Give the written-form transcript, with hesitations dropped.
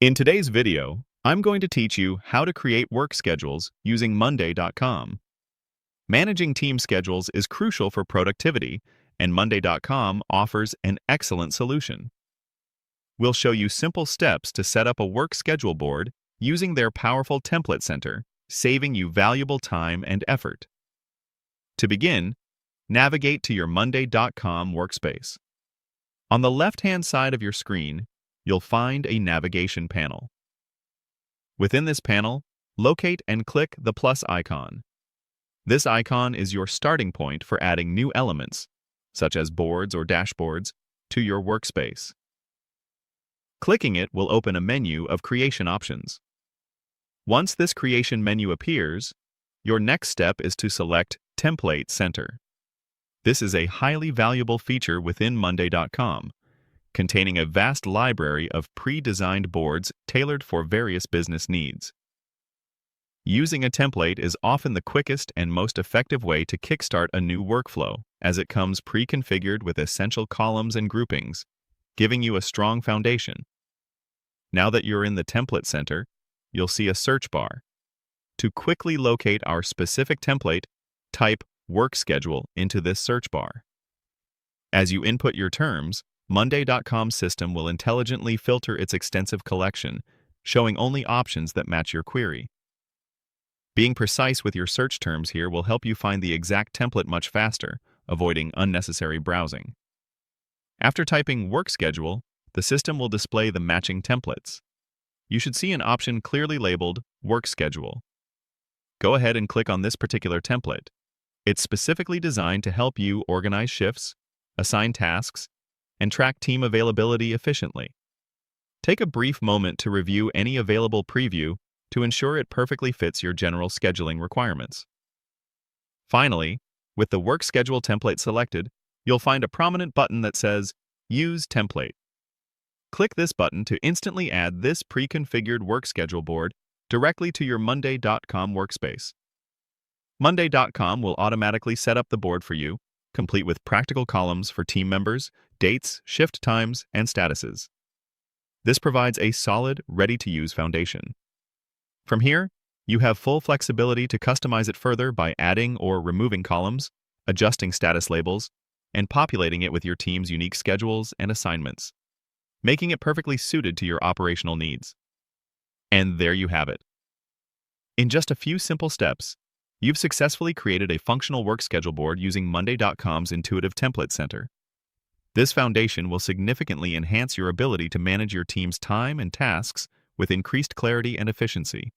In today's video, I'm going to teach you how to create work schedules using Monday.com. Managing team schedules is crucial for productivity, and Monday.com offers an excellent solution. We'll show you simple steps to set up a work schedule board using their powerful template center, saving you valuable time and effort. To begin, navigate to your Monday.com workspace. On the left-hand side of your screen, you'll find a navigation panel. Within this panel, locate and click the plus icon. This icon is your starting point for adding new elements, such as boards or dashboards, to your workspace. Clicking it will open a menu of creation options. Once this creation menu appears, your next step is to select Template Center. This is a highly valuable feature within Monday.com, containing a vast library of pre-designed boards tailored for various business needs. Using a template is often the quickest and most effective way to kickstart a new workflow, as it comes pre-configured with essential columns and groupings, giving you a strong foundation. Now that you're in the Template Center, you'll see a search bar. To quickly locate our specific template, type Work Schedule into this search bar. As you input your terms, Monday.com's system will intelligently filter its extensive collection, showing only options that match your query. Being precise with your search terms here will help you find the exact template much faster, avoiding unnecessary browsing. After typing Work Schedule, the system will display the matching templates. You should see an option clearly labeled Work Schedule. Go ahead and click on this particular template. It's specifically designed to help you organize shifts, assign tasks, and track team availability efficiently. Take a brief moment to review any available preview to ensure it perfectly fits your general scheduling requirements. Finally, with the Work Schedule template selected, you'll find a prominent button that says Use Template. Click this button to instantly add this pre-configured work schedule board directly to your Monday.com workspace. Monday.com will automatically set up the board for you, complete with practical columns for team members, dates, shift times, and statuses. This provides a solid, ready-to-use foundation. From here, you have full flexibility to customize it further by adding or removing columns, adjusting status labels, and populating it with your team's unique schedules and assignments, making it perfectly suited to your operational needs. And there you have it. In just a few simple steps, you've successfully created a functional work schedule board using Monday.com's intuitive template center. This foundation will significantly enhance your ability to manage your team's time and tasks with increased clarity and efficiency.